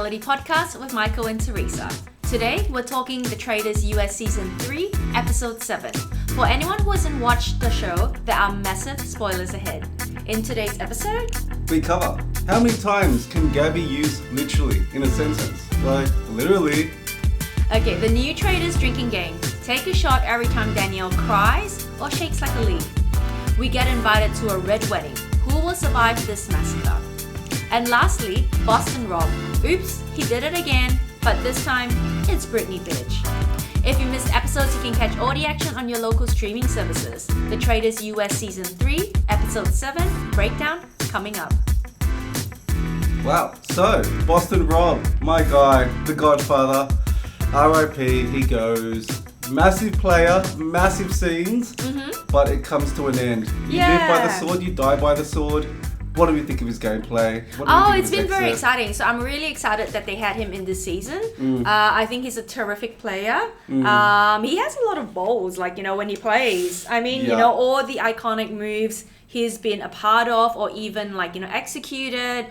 reality podcast with Michael and Teresa. Today, we're talking The Traitors US Season 3, Episode 7. For anyone who hasn't watched the show, there are massive spoilers ahead. In today's episode, we cover how many times can Gabby use literally in a sentence? Like, literally. Okay, the new Traitors drinking game. Take a shot every time Danielle cries or shakes like a leaf. We get invited to a red wedding. Who will survive this massacre? And lastly, Boston Rob. Oops, he did it again, but this time, it's Britney Bitch. If you missed episodes, you can catch all the action on your local streaming services. The Traitors US Season 3, Episode 7, breakdown, coming up. Wow, so, Boston Rob, my guy, the Godfather, R.I.P., he goes. Massive player, massive scenes, but it comes to an end. You live by the sword, you die by the sword. What do we think of his gameplay? It's been very exciting. So I'm really excited that they had him in this season. I think he's a terrific player. He has a lot of balls, when he plays. All the iconic moves he's been a part of or even executed.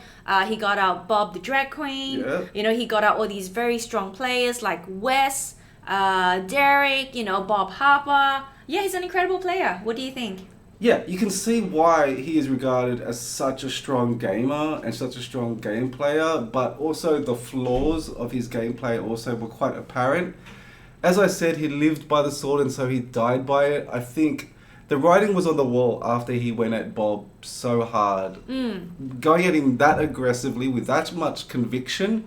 He got out Bob the drag queen. Yeah. He got out all these very strong players like Wes, Derek, Bob Harper. Yeah, he's an incredible player. What do you think? Yeah, you can see why he is regarded as such a strong gamer and such a strong game player, but also the flaws of his gameplay also were quite apparent. As I said, he lived by the sword and so he died by it. I think the writing was on the wall after he went at Bob so hard. Going at him that aggressively with that much conviction,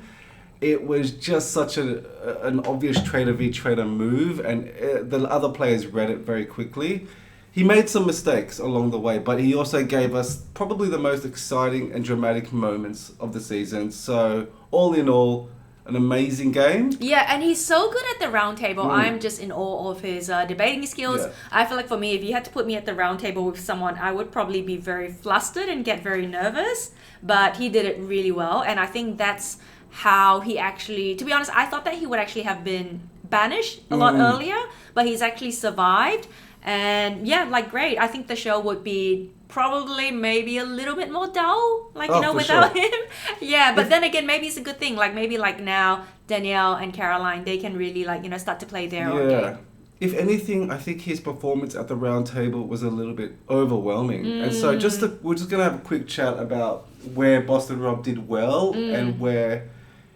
it was just such an obvious traitor v traitor move, and the other players read it very quickly. He made some mistakes along the way, but he also gave us probably the most exciting and dramatic moments of the season. So, all in all, an amazing game. Yeah, and he's so good at the round table. I'm just in awe of his debating skills. Yeah. I feel like for me, if you had to put me at the round table with someone, I would probably be very flustered and get very nervous. But he did it really well, and I think that's how he actually, to be honest, I thought that he would actually have been banished a lot earlier, but he's actually survived. And yeah, great. I think the show would be probably maybe a little bit more dull, without him. Yeah, but then again, maybe it's a good thing. Maybe now Danielle and Caroline, they can really start to play their own game. If anything, I think his performance at the round table was a little bit overwhelming. And so we're just going to have a quick chat about where Boston Rob did well and where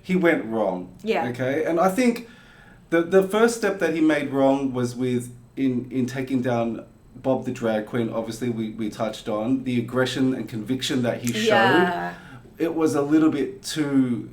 he went wrong. Yeah. Okay. And I think the first step that he made wrong was with in taking down Bob the drag queen. Obviously we touched on the aggression and conviction that he showed. It was a little bit too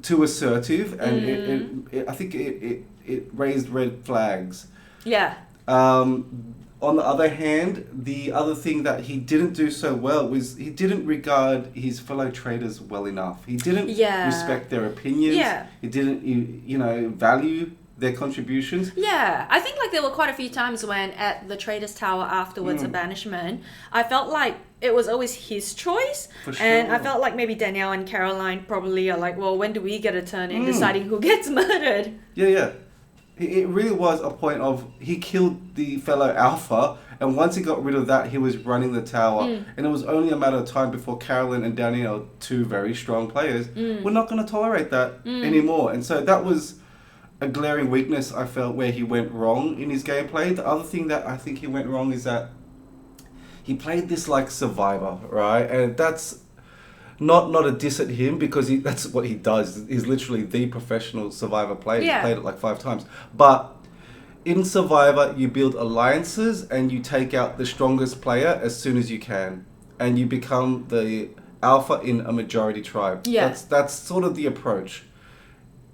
assertive, and I think it raised red flags. Yeah. On the other hand, the other thing that he didn't do so well was he didn't regard his fellow traitors well enough. He didn't respect their opinions. Yeah. He didn't value their contributions. Yeah, I think there were quite a few times when at the Traitors Tower afterwards, a banishment, I felt like it was always his choice. For sure. And I felt like maybe Danielle and Caroline probably are well, when do we get a turn in deciding who gets murdered? Yeah. It really was a point of he killed the fellow alpha, and once he got rid of that, he was running the tower. And it was only a matter of time before Caroline and Danielle, two very strong players, were not going to tolerate that anymore. And so that was a glaring weakness I felt where he went wrong in his gameplay. The other thing that I think he went wrong is that he played this survivor, right? And that's not a diss at him, because that's what he does. He's literally the professional survivor player. Yeah. He's played it 5 times. But in Survivor, you build alliances and you take out the strongest player as soon as you can. And you become the alpha in a majority tribe. Yeah. That's sort of the approach.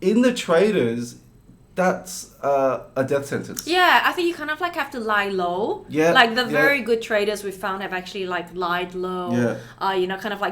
In the Traitors, that's a death sentence. Yeah, I think you kind of have to lie low. Yeah. The very good traitors we found have actually lied low. Yeah.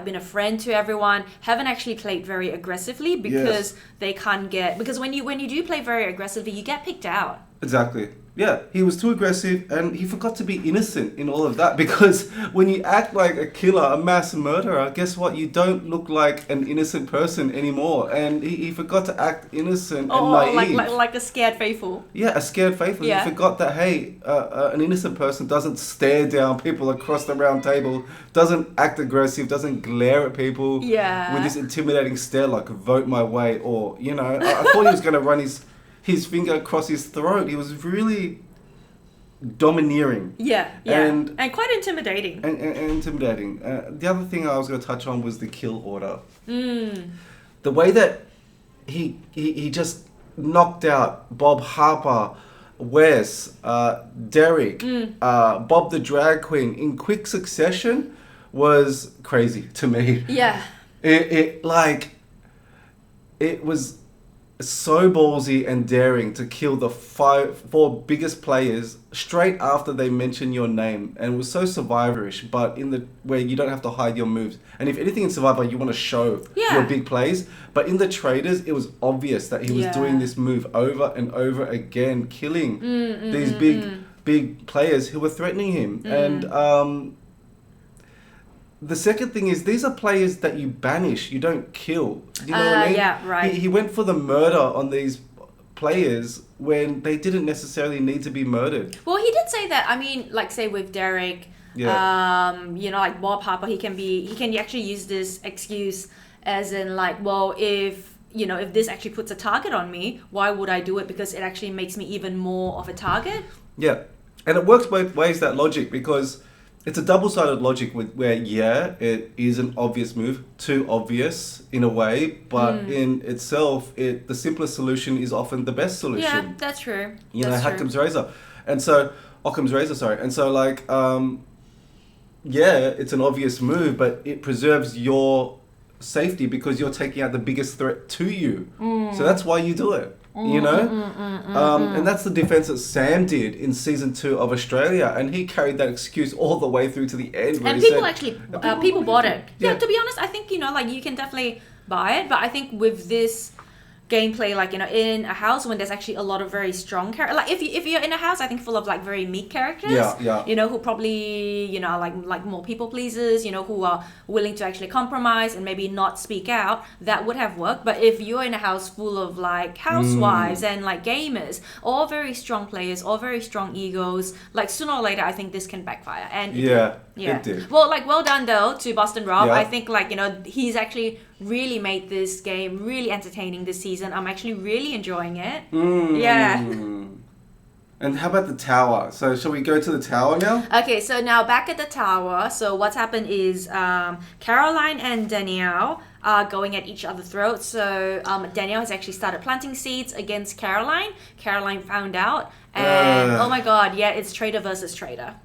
Been a friend to everyone. Haven't actually played very aggressively because they can't get, because when you do play very aggressively, you get picked out. Exactly. Yeah, he was too aggressive and he forgot to be innocent in all of that because when you act like a killer, a mass murderer, guess what? You don't look like an innocent person anymore. And he forgot to act innocent and naive. Like a scared faithful. Yeah, a scared faithful. Yeah. He forgot that, hey, an innocent person doesn't stare down people across the round table, doesn't act aggressive, doesn't glare at people with this intimidating stare like, vote my way. Or, I thought he was going to run his finger across his throat. He was really domineering. Yeah. And quite intimidating. And intimidating. The other thing I was going to touch on was the kill order. The way that he just knocked out Bob Harper, Wes, Derek, Bob the drag queen in quick succession was crazy to me. Yeah. It was so ballsy and daring to kill the four biggest players straight after they mention your name, and it was so Survivorish, but where you don't have to hide your moves. And if anything in Survivor, you want to show your big plays, but in the Traitors, it was obvious that he was doing this move over and over again, killing these big players who were threatening him. And the second thing is, these are players that you banish, you don't kill. Do you know what I mean? Yeah, right. He went for the murder on these players when they didn't necessarily need to be murdered. Well, he did say that. I mean, like say with Derek, like Bob Harper, he can actually use this excuse as in like, well, if this actually puts a target on me, why would I do it? Because it actually makes me even more of a target. Yeah, and it works both ways, that logic, because it's a double-sided logic where it is an obvious move, too obvious in a way, but in itself, the simplest solution is often the best solution. Yeah, that's true. Occam's razor. And so, it's an obvious move, but it preserves your safety because you're taking out the biggest threat to you. So that's why you do it. And that's the defense that Sam did in season 2 of Australia, and he carried that excuse all the way through to the end. And people bought it. Yeah, to be honest, I think you can definitely buy it, but I think with this gameplay, in a house when there's actually a lot of very strong characters, like if you're in a house, I think full of very meek characters, who probably like more people pleasers, who are willing to actually compromise and maybe not speak out, that would have worked. But if you're in a house full of housewives and gamers, all very strong players, all very strong egos, sooner or later I think this can backfire. And it did. Well done though to Boston Rob. I think he's actually really made this game really entertaining this season. I'm actually really enjoying it. Yeah. And how about the tower? So shall we go to the tower now? Okay, so now back at the tower. So what's happened is Caroline and Danielle are going at each other's throats. So Danielle has actually started planting seeds against Caroline. Caroline found out. And oh my god, it's traitor versus traitor.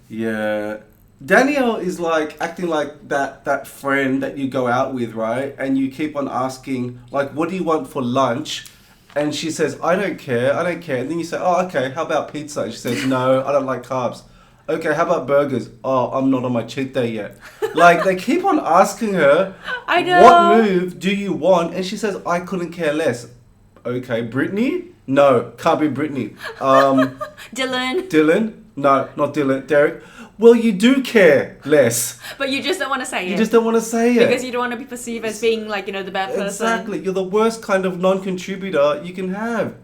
Yeah. Danielle is acting like that friend that you go out with, right? And you keep on asking, what do you want for lunch? And she says, I don't care. And then you say, oh, okay, how about pizza? And she says, no, I don't like carbs. Okay, how about burgers? Oh, I'm not on my cheat day yet. They keep on asking her, I know. What move do you want? And she says, I couldn't care less. Okay, Britney? No, can't be Britney. Dylan? No, not Dylan. Derek? Well, you do care less. But you just don't want to say it. You just don't want to say it. Because you don't want to be perceived as being the bad person. Exactly. You're the worst kind of non-contributor you can have.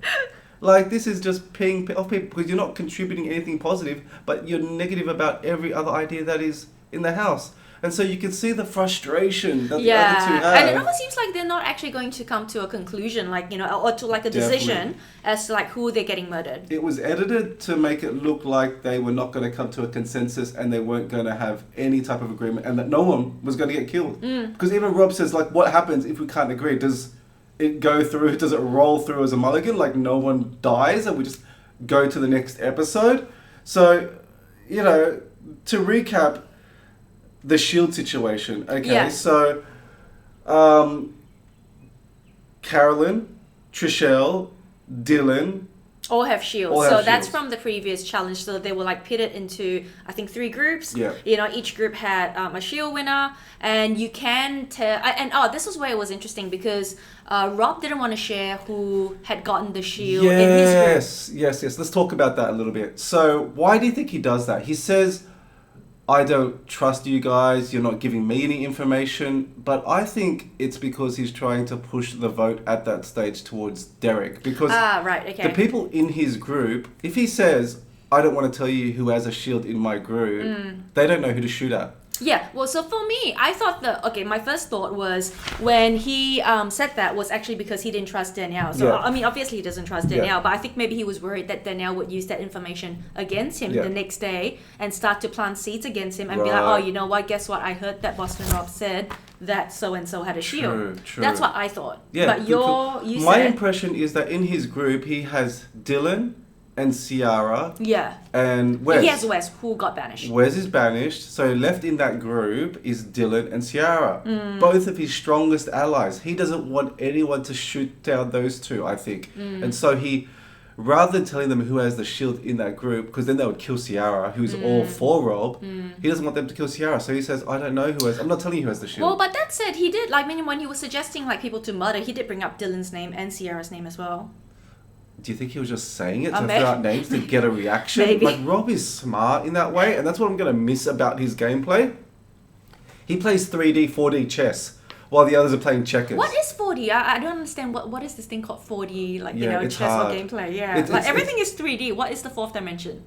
This is just peeing off people because you're not contributing anything positive, but you're negative about every other idea that is in the house. And so you can see the frustration that the other two have. And it almost seems like they're not actually going to come to a conclusion, or to a decision as to who they're getting murdered. It was edited to make it look like they were not going to come to a consensus and they weren't going to have any type of agreement and that no one was going to get killed. Because even Rob says, what happens if we can't agree? Does it go through? Does it roll through as a mulligan? No one dies and we just go to the next episode? So, to recap, the shield situation. Okay, so Carolyn, Trishelle, Dylan, All have shields. All so have that's shields. from the previous challenge. So they were like pitted into, I think, 3 groups. Yeah. Each group had a shield winner, and you can tell. And this was where it was interesting because Rob didn't want to share who had gotten the shield in his group. Yes. Let's talk about that a little bit. So why do you think he does that? He says, I don't trust you guys, you're not giving me any information, but I think it's because he's trying to push the vote at that stage towards Derek. Because right, okay. the people in his group, if he says, I don't want to tell you who has a shield in my group, they don't know who to shoot at. Yeah, well, so for me, I thought my first thought was when he said that was actually because he didn't trust Danielle. So, I mean, obviously he doesn't trust Danielle, but I think maybe he was worried that Danielle would use that information against him the next day and start to plant seeds against him and be like, oh, you know what, guess what, I heard that Boston Rob said that so-and-so had a shield. True. That's what I thought. Yeah, but my impression is that in his group, he has Dylan and Ciara. Yeah. And Wes. He has Wes, who got banished. Wes is banished, so left in that group is Dylan and Ciara. Both of his strongest allies. He doesn't want anyone to shoot down those two, I think. And so he, rather than telling them who has the shield in that group, because then they would kill Ciara, who's all for Rob, he doesn't want them to kill Ciara. So he says, I don't know who has, I'm not telling you who has the shield. Well, but that said, he did, when he was suggesting people to murder, he did bring up Dylan's name and Ciara's name as well. Do you think he was just saying it to throw out names to get a reaction? Maybe. Rob is smart in that way, and that's what I'm going to miss about his gameplay. He plays 3D, 4D chess, while the others are playing checkers. What is 4D? I don't understand. What is this thing called 4D? Chess hard. or gameplay? Yeah, everything is 3D. What is the 4th dimension?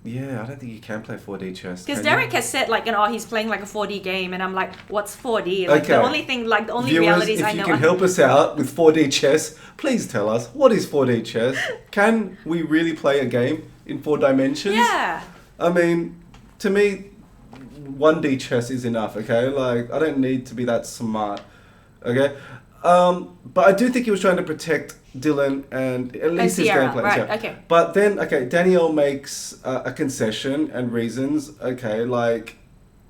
Yeah, I don't think you can play 4D chess. Because Derek has said he's playing a 4D game, and I'm like, what's 4D? Okay. The only thing, the only Viewers, realities I if know. you can help us out with 4D chess, please tell us, what is 4D chess? Can we really play a game in 4 dimensions? Yeah. I mean, to me, 1D chess is enough, okay? I don't need to be that smart, okay? But I do think he was trying to protect Dylan and at least his gameplay. Right, yeah. okay. But then, Danielle makes a concession and reasons,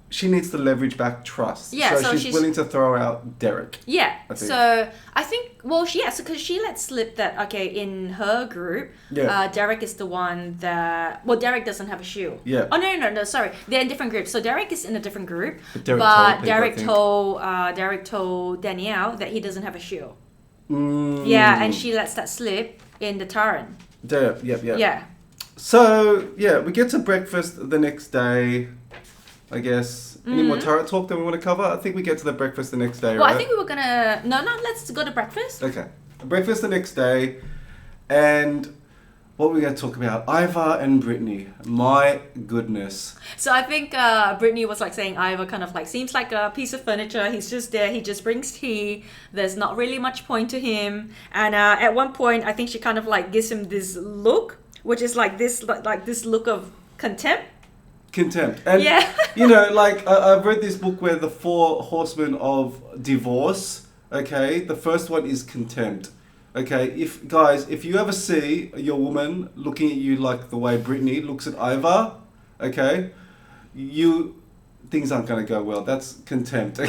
she needs to leverage back trust. Yeah, so she's willing to throw out Derek. Yeah, so I think, because she let slip that, in her group, Derek is the one that, Derek doesn't have a shield. Yeah. Oh, no, sorry. They're in different groups. So Derek is in a different group, but Derek told Danielle that he doesn't have a shield. Yeah, and she lets that slip in the Taran. Yep. Yeah. So, we get to breakfast the next day. I guess. Any more turret talk that we want to cover? I think we get to the breakfast the next day, right? Well, I think we were gonna... No, let's go to breakfast. Okay. Breakfast the next day. And what we're going to talk about, Ivar and Britney. My goodness. So I think Britney was saying Ivar kind of seems like a piece of furniture. He's just there. He just brings tea. There's not really much point to him. And at one point, I think she kind of gives him this look, which is this look of contempt. Contempt. And, I've read this book where the 4 horsemen of divorce, the first one is contempt. If you ever see your woman looking at you like the way Britney looks at Ivar, things aren't going to go well. That's contempt,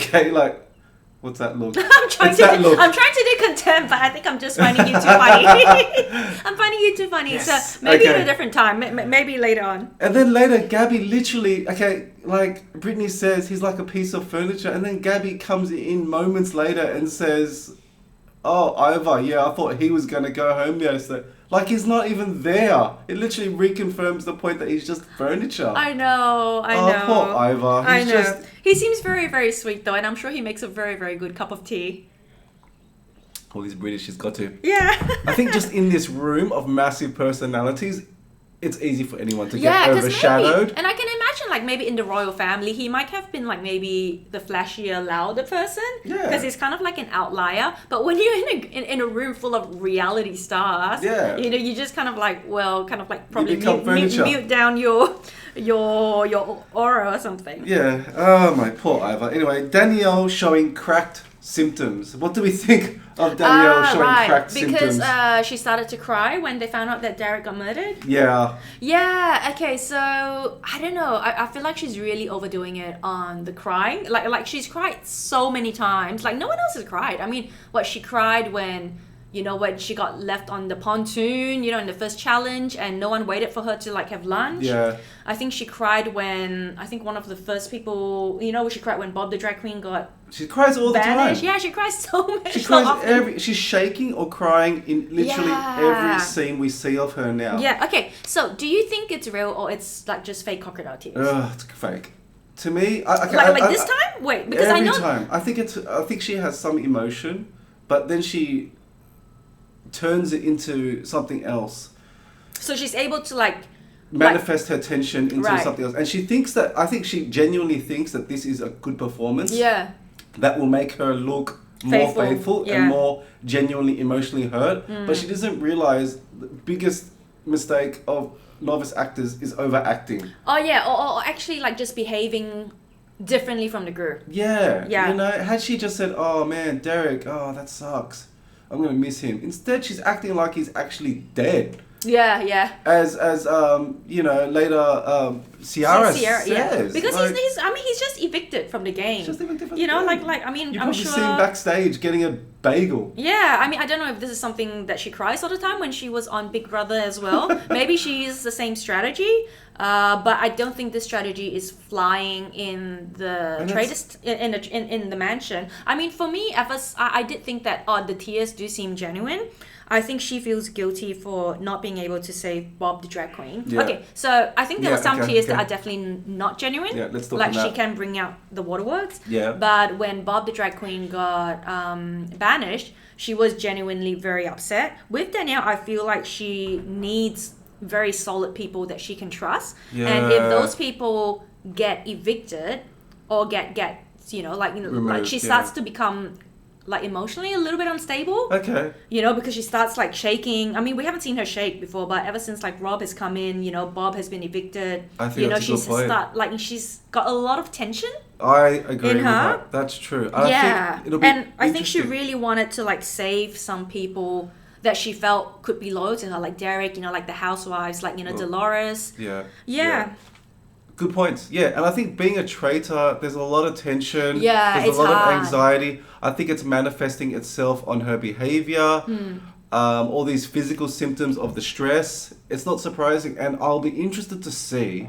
what's that look? I'm trying to do contempt, but I think I'm just finding you too funny. I'm finding you too funny. Yes. So maybe at a different time, maybe later on. And then later, Gabby literally, Britney says he's like a piece of furniture, and then Gabby comes in moments later and says, oh, Ivar, I thought he was going to go home yesterday. He's not even there. It literally reconfirms the point that he's just furniture. I know. Oh, poor Ivar. I know. He seems very, very sweet, though, and I'm sure he makes a very, very good cup of tea. All these British, he's got to. Yeah. I think just in this room of massive personalities, it's easy for anyone to get overshadowed. And I can imagine, maybe in the royal family, he might have been, maybe the flashier, louder person. Yeah. Because he's kind of an outlier. But when you're in a room full of reality stars, you just kind of probably mute down your aura or something. Yeah. Oh, my poor Ivar. Anyway, Danielle showing cracked symptoms. What do we think of Danielle showing cracked symptoms? Because she started to cry when they found out that Derek got murdered. Yeah. Yeah. Okay. So I don't know. I feel like she's really overdoing it on the crying. Like she's cried so many times. No one else has cried. I mean, she cried when when she got left on the pontoon, in the first challenge, and no one waited for her to like have lunch. Yeah. I think she cried when, I think one of the first people, she cried when Bob the drag queen got She cries all the banished. time. Yeah, she cries so much. She so cries often. she's shaking or crying in literally every scene we see of her now. Yeah, okay. So, do you think it's real or it's like just fake crocodile tears? Ugh, it's fake. To me, this time? Wait, because every I know... time. I think she has some emotion, but then she turns it into something else. So she's able to like... manifest her tension into Right. something else. And I think she genuinely thinks that this is a good performance. Yeah. That will make her look more faithful and more genuinely emotionally hurt. But she doesn't realize the biggest mistake of novice actors is overacting. Oh yeah, or actually like just behaving differently from the group. Yeah. Yeah. Had she just said, "Oh man, Derek, oh that sucks. I'm gonna miss him." Instead, she's acting like he's actually dead. Yeah. As later Ciara says. Yeah. Because he's just evicted from the game. Just evicted from the game. You I'm probably sure. see him backstage getting a bagel. Yeah, I don't know if this is something that she cries all the time when she was on Big Brother as well. Maybe she uses the same strategy, but I don't think this strategy is flying in the Traitors in the mansion. For me, at first, I did think that the tears do seem genuine. I think she feels guilty for not being able to save Bob the drag queen. Yeah. Okay, so I think there were some tears that okay. are definitely not genuine. Yeah, let's talk like about she can bring out the waterworks. Yeah. But when Bob the drag queen got banished, she was genuinely very upset. With Danielle, I feel like she needs very solid people that she can trust. Yeah. And if those people get evicted or get Removed, she starts to become like emotionally a little bit unstable. Okay. Because she starts like shaking. We haven't seen her shake before, but ever since like Rob has come in, Bob has been evicted. I think that's a good point. She's got a lot of tension. I agree in with her. that. That's true. I think she really wanted to like save some people that she felt could be loyal to her, like Derek, like the housewives, like Dolores. Yeah. Good points. Yeah, and I think being a traitor, there's a lot of tension. Yeah, there's it's a lot hard. of anxiety. I think it's manifesting itself on her behavior. All these physical symptoms of the stress. It's not surprising, and I'll be interested to see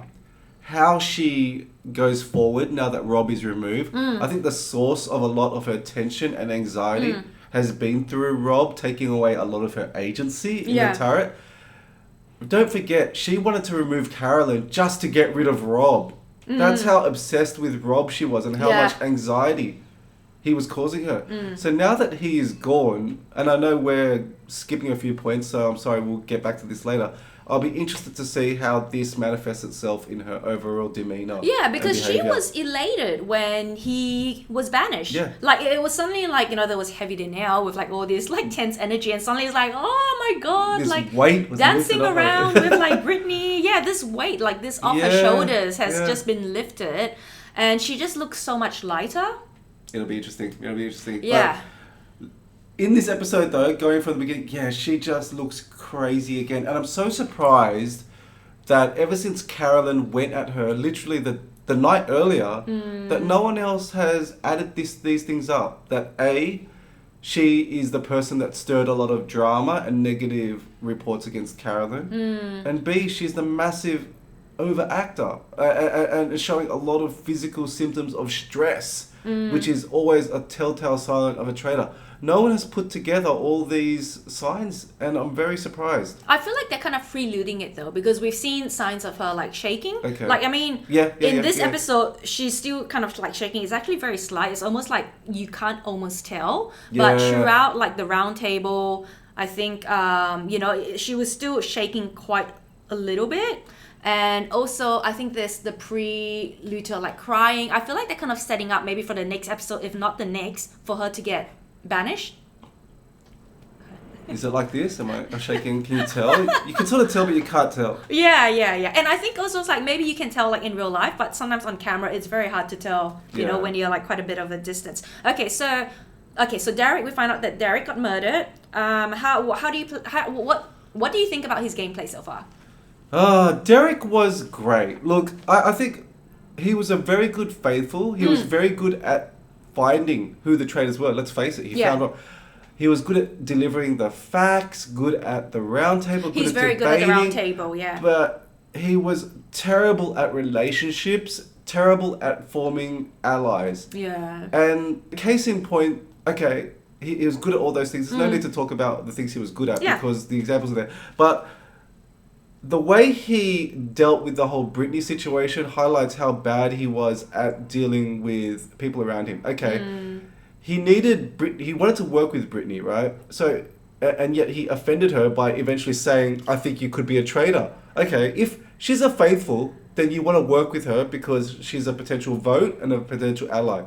how she goes forward now that Rob is removed. I think the source of a lot of her tension and anxiety has been through Rob taking away a lot of her agency in the turret. Don't forget, she wanted to remove Carolyn just to get rid of Rob. That's how obsessed with Rob she was and how much anxiety he was causing her. So now that he is gone, and I know we're skipping a few points, so I'm sorry, we'll get back to this later. I'll be interested to see how this manifests itself in her overall demeanor. Yeah, because she was elated when he was banished. Yeah. Like, it was suddenly like, there was heavy Danielle with like all this like tense energy, and suddenly it's like, oh my god, This like weight was dancing lifted up, around with like Britney. Yeah, this weight, like this off her shoulders has just been lifted, and she just looks so much lighter. It'll be interesting. Yeah. But in this episode, though, going from the beginning, she just looks crazy again. And I'm so surprised that ever since Carolyn went at her, literally the night earlier, that no one else has added these things up. That A, she is the person that stirred a lot of drama and negative reports against Carolyn. And B, she's the massive overactor and showing a lot of physical symptoms of stress, which is always a telltale sign of a traitor. No one has put together all these signs, and I'm very surprised. I feel like they're kind of freeluding it though, because we've seen signs of her like shaking. Okay. Like, in this yeah. episode, she's still kind of like shaking. It's actually very slight. It's almost like you can't almost tell. But throughout like the round table, I think, she was still shaking quite a little bit. And also, I think there's the prelude to like crying. I feel like they're kind of setting up maybe for the next episode, if not the next, for her to get banished. Is it like this? Am I shaking? Can you tell? You can sort of tell, but you can't tell. Yeah. And I think also it's like maybe you can tell like in real life, but sometimes on camera it's very hard to tell. You know, when you're like quite a bit of a distance. Okay, so Derek, we find out that Derek got murdered. What do you think about his gameplay so far? Derek was great. Look, I think he was a very good faithful. He was very good at finding who the traitors were. Let's face it, he found. He was good at delivering the facts, good at the round table. He's very good at the round table, yeah. But he was terrible at relationships, terrible at forming allies. Yeah. And case in point, okay, he was good at all those things. There's no need to talk about the things he was good at because the examples are there. But the way he dealt with the whole Britney situation highlights how bad he was at dealing with people around him. Okay, he wanted to work with Britney, right? So, and yet he offended her by eventually saying, I think you could be a traitor. Okay, if she's a faithful, then you want to work with her because she's a potential vote and a potential ally.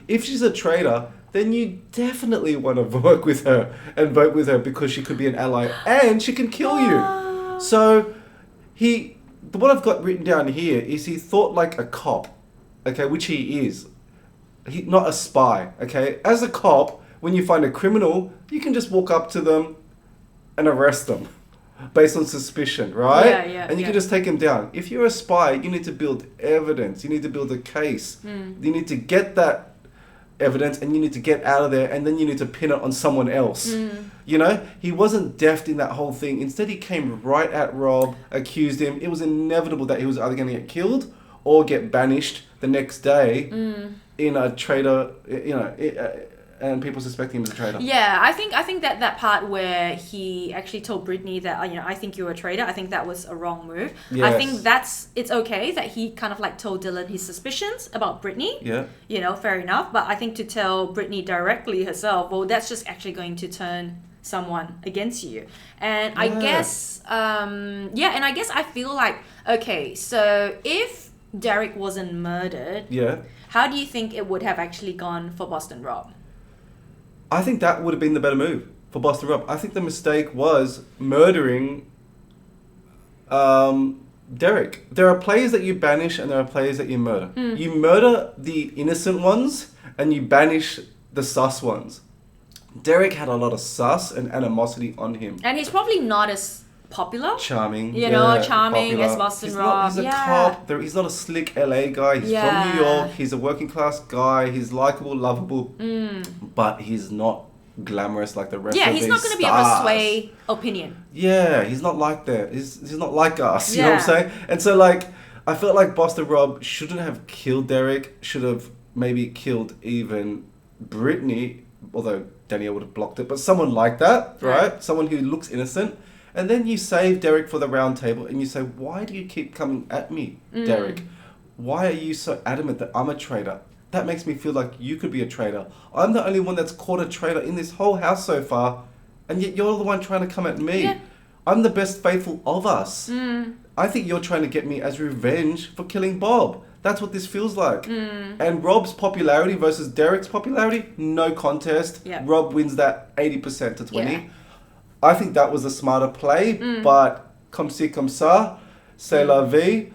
If she's a traitor, then you definitely want to work with her and vote with her because she could be an ally and she can kill you. So what I've got written down here is he thought like a cop, okay, which he is. Not a spy, okay? As a cop, when you find a criminal, you can just walk up to them and arrest them based on suspicion, right? And you can just take them down. If you're a spy, you need to build evidence. You need to build a case. You need to get that evidence and you need to get out of there and then you need to pin it on someone else. You know, he wasn't deft in that whole thing. Instead, he came right at Rob, accused him. It was inevitable that he was either going to get killed or get banished the next day in a traitor, you know, and people suspecting him as a traitor. Yeah, I think that part where he actually told Britney that, you know, I think you're a traitor, I think that was a wrong move. Yes. I think it's okay that he kind of like told Dylan his suspicions about Britney. Yeah. You know, fair enough. But I think to tell Britney directly herself, well, that's just actually going to turn someone against you. And I guess, and I guess I feel like, okay, so if Derek wasn't murdered, how do you think it would have actually gone for Boston Rob? I think that would have been the better move for Boston Rob. I think the mistake was murdering Derek. There are players that you banish and there are players that you murder. You murder the innocent ones and you banish the sus ones. Derek had a lot of sus and animosity on him. And he's probably not as popular. Charming. Charming as Boston Rob. He's a cop. He's not a slick LA guy. He's from New York. He's a working class guy. He's likable, lovable. But he's not glamorous like the rest of these he's not going to be able to sway opinion. Yeah, he's not like that. He's not like us. You know what I'm saying? And so, like, I felt like Boston Rob shouldn't have killed Derek. Should have maybe killed even Britney, although Danielle would have blocked it. But someone like that, right? Someone who looks innocent. And then you save Derek for the round table and you say, why do you keep coming at me, Derek? Why are you so adamant that I'm a traitor? That makes me feel like you could be a traitor. I'm the only one that's caught a traitor in this whole house so far, and yet you're the one trying to come at me. Yeah. I'm the best faithful of us. I think you're trying to get me as revenge for killing Bob. That's what this feels like. And Rob's popularity versus Derek's popularity, no contest. Yeah. Rob wins that 80% to 20%. Yeah. I think that was a smarter play, but comme ci, comme ça, c'est la vie,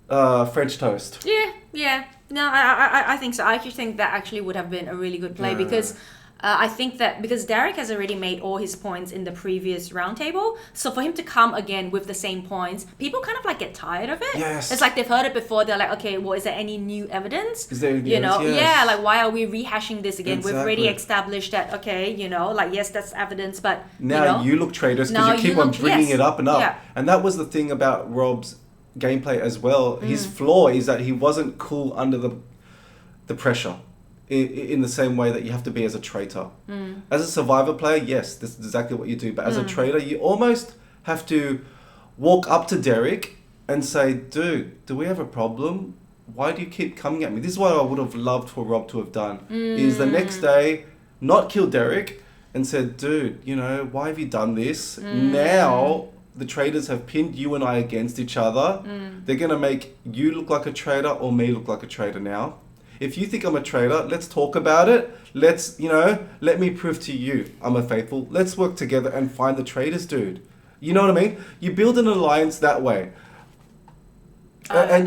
French toast. Yeah. No, I think so. I actually think that actually would have been a really good play because I think that because Derek has already made all his points in the previous roundtable, so for him to come again with the same points, people kind of like get tired of it. Yes. It's like they've heard it before. They're like, okay, well, is there any new evidence? Is there any evidence? Yes. Yeah, like why are we rehashing this again? Exactly. We've already established that, okay, like yes, that's evidence, but now you look traitors because you keep on bringing it up and up. Yeah. And that was the thing about Rob's gameplay as well. His flaw is that he wasn't cool under the pressure. In the same way that you have to be as a traitor. As a survivor player, yes, this is exactly what you do. But as a traitor, you almost have to walk up to Derek and say, dude, do we have a problem? Why do you keep coming at me? This is what I would have loved for Rob to have done. Is the next day, not kill Derek and said, dude, why have you done this? Now, the traitors have pinned you and I against each other. They're going to make you look like a traitor or me look like a traitor now. If you think I'm a traitor, let's talk about it. Let's, let me prove to you I'm a faithful. Let's work together and find the traitors, dude. You know what I mean? You build an alliance that way. I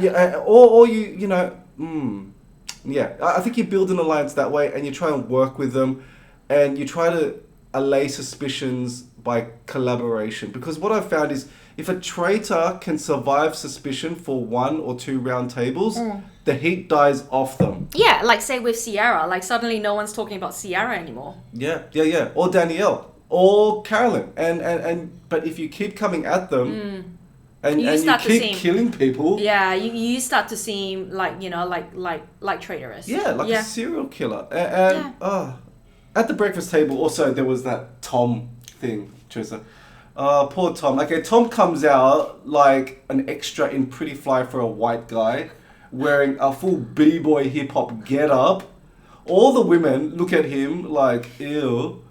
think you build an alliance that way and you try and work with them and you try to allay suspicions by collaboration. Because what I've found is if a traitor can survive suspicion for 1 or 2 round tables, the heat dies off them. Yeah, like say with Sierra, like suddenly no one's talking about Sierra anymore. Yeah. Or Danielle, or Carolyn, and but if you keep coming at them, and you keep killing people, you start to seem like like traitorous. Yeah, like a serial killer. And at the breakfast table, also there was that Tom thing, Teresa. Poor Tom. Okay, Tom comes out like an extra in Pretty Fly for a white guy, wearing a full b-boy hip-hop get-up. All the women look at him like, ew.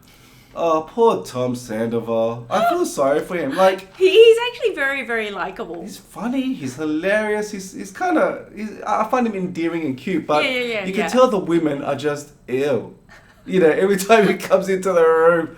Oh, poor Tom Sandoval. I feel sorry for him. Like he's actually very, very likable. He's funny. He's hilarious. He's kind of... I find him endearing and cute, but you can tell the women are just ew. You know, every time he comes into the room,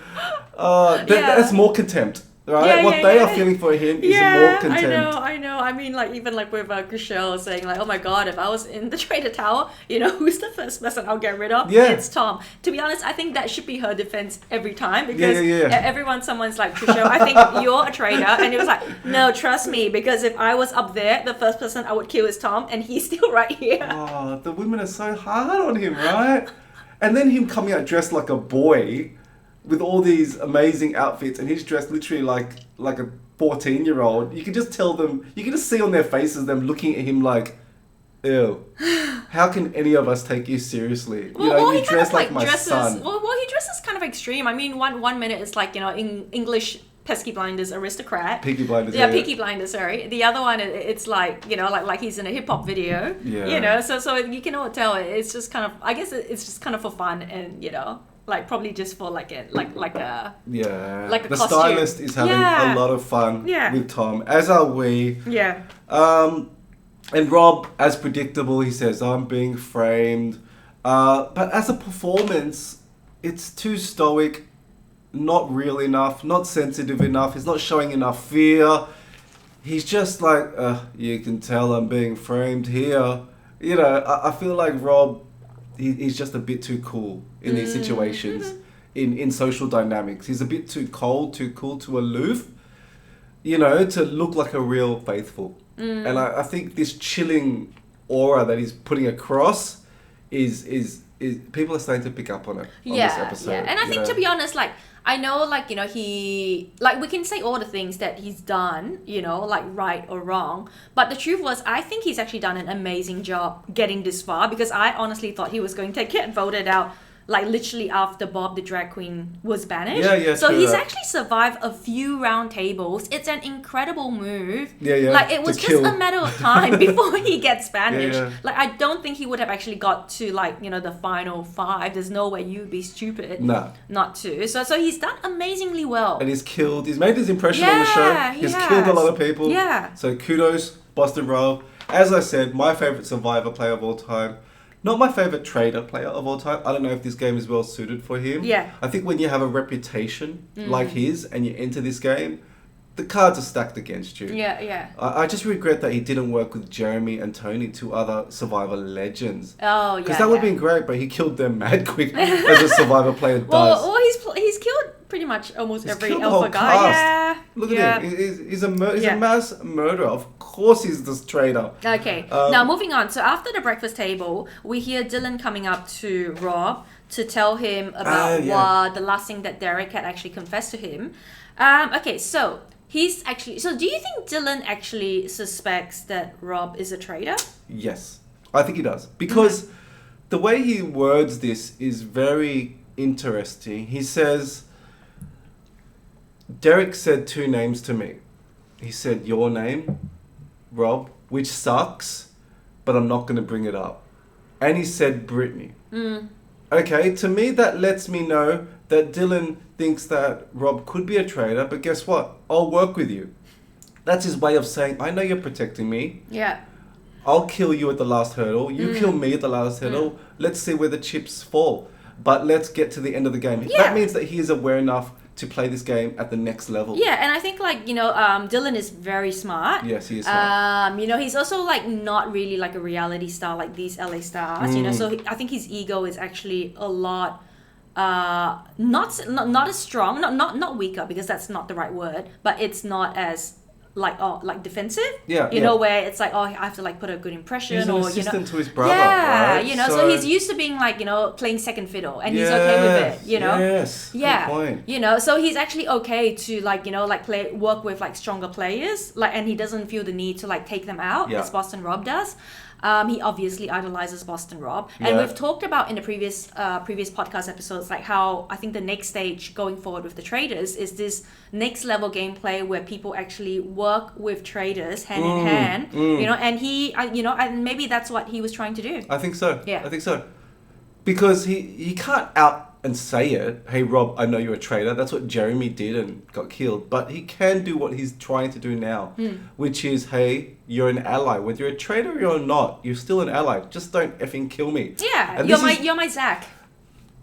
that's more contempt. Right? What they are feeling for him is more contempt. I know. I mean, like, even like with Chriselle saying like, oh my God, if I was in the Traitor Tower, you know, who's the first person I'll get rid of? Yeah. It's Tom. To be honest, I think that should be her defense every time, because someone's like, Chriselle, I think you're a traitor. And it was like, no, trust me, because if I was up there, the first person I would kill is Tom, and he's still right here. Oh, the women are so hard on him, right? And then him coming out dressed like a boy with all these amazing outfits, and he's dressed literally like a 14-year-old. You can just tell them, you can just see on their faces them looking at him like, ew, how can any of us take you seriously? You dress like my son. Well, he dresses kind of extreme. I mean, one minute it's like, English Pesky Blinders aristocrat. Peaky Blinders. Yeah, Peaky Blinders, sorry. The other one, it's like, like he's in a hip hop video. Yeah. So you can all tell it's just kind of, I guess it's just kind of for fun, and, like probably just for like a the costume. Stylist is having a lot of fun with Tom, as are we. And Rob, as predictable, he says, I'm being framed, but as a performance it's too stoic, not real enough, not sensitive enough. He's not showing enough fear. He's just like, you can tell I'm being framed here. I feel like Rob, he's just a bit too cool in these situations, in social dynamics. He's a bit too cold, too cool, too aloof, to look like a real faithful. And I think this chilling aura that he's putting across is people are starting to pick up on it on this episode. Yeah, and I think, to be honest, like, I know, he, we can say all the things that he's done, right or wrong. But the truth was, I think he's actually done an amazing job getting this far, because I honestly thought he was going to get voted out, literally after Bob the drag queen was banished. So he's actually survived a few round tables. It's an incredible move. It was just a matter of time before he gets banished. I don't think he would have actually got to the final 5. There's no way you'd be stupid not to. So he's done amazingly well. And he's made his impression on the show. He's killed a lot of people. So kudos, Boston Rob. As I said, my favourite Survivor player of all time. Not my favourite traitor player of all time. I don't know if this game is well suited for him. I think when you have a reputation like his and you enter this game, the cards are stacked against you. I just regret that he didn't work with Jeremy and Tony, 2 other Survivor legends. Because that would have been great, but he killed them mad quick, as a Survivor player does. Well, he's killed pretty much almost every alpha guy. Look at him. He's a mass murderer. Of course he's this traitor. Okay. Now moving on. So after the breakfast table, we hear Dylan coming up to Rob to tell him about the last thing that Derek had actually confessed to him. Okay, so he's actually... So do you think Dylan actually suspects that Rob is a traitor? Yes, I think he does. Because the way he words this is very interesting. He says... Derek said 2 names to me. He said your name, Rob, which sucks, but I'm not going to bring it up. And he said Britney. Okay, to me that lets me know that Dylan thinks that Rob could be a traitor, but guess what? I'll work with you. That's his way of saying, I know you're protecting me. I'll kill you at the last hurdle. You kill me at the last hurdle. Let's see where the chips fall. But let's get to the end of the game. That means that he is aware enough to play this game at the next level. And I think Dylan is very smart. Yes, he is smart. He's also not really like a reality star like these LA stars. So I think his ego is actually a lot not as strong, not weaker, because that's not the right word, but it's not as like defensive. Yeah. You know, where it's like, oh, I have to like put a good impression, he's an or assistant to his brother. Yeah, right? you know, so he's used to being like, you know, playing second fiddle, and he's okay with it. You know. Yes. Yeah. Good point. You know, so he's actually okay to like, you know, like work with like stronger players, like, and he doesn't feel the need to like take them out as Boston Rob does. He obviously idolizes Boston Rob, and we've talked about in the previous podcast episodes like how I think the next stage going forward with the Traitors is this next level gameplay where people actually work with Traitors hand in hand, you know, and you know, and maybe that's what he was trying to do. I think so. Yeah, I think so, because he can't out and say it. Hey Rob, I know you're a traitor. That's what Jeremy did and got killed. But he can do what he's trying to do now, which is, hey, you're an ally. Whether you're a traitor or you're not, you're still an ally. Just don't effing kill me. Yeah, and you're my Zach.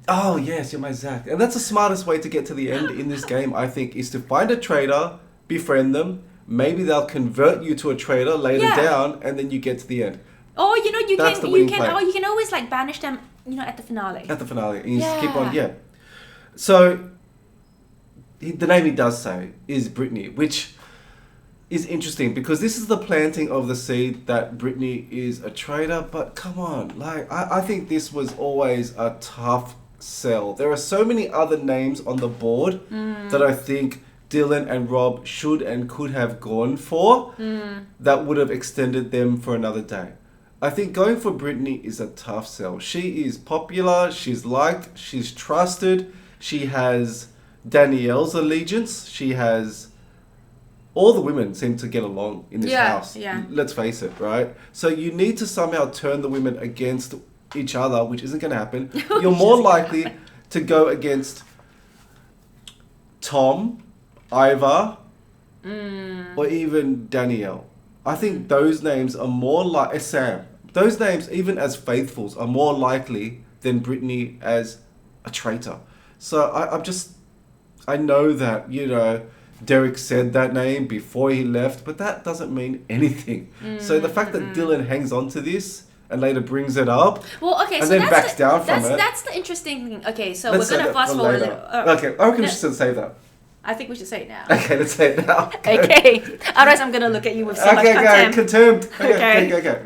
Oh yes, you're my Zach. And that's the smartest way to get to the end in this game, I think, is to find a traitor, befriend them. Maybe they'll convert you to a traitor later down, and then you get to the end. Or you know, you can always like banish them, you know, at the finale. At the finale, and you just keep on, So the name he does say is Britney, which is interesting because this is the planting of the seed that Britney is a traitor. But come on, like I think this was always a tough sell. There are so many other names on the board that I think Dylan and Rob should and could have gone for that would have extended them for another day. I think going for Britney is a tough sell. She is popular, she's liked, she's trusted, she has Danielle's allegiance, she has... All the women seem to get along in this house. Yeah. Let's face it, right? So you need to somehow turn the women against each other, which isn't going to happen. You're more likely to go against Tom, Iva, or even Danielle. I think those names are more like... Sam. Those names, even as faithfuls, are more likely than Britney as a traitor. So I know that, you know, Derek said that name before he left, but that doesn't mean anything. So the fact that Dylan hangs on to this and later brings it up, and then backs down from it. That's the interesting thing. Okay, so we're going to fast forward a little. Okay, I reckon we should say that. I think we should say it now. Okay, let's say it now. Okay. Otherwise, I'm going to look at you with so much contempt. Okay, go.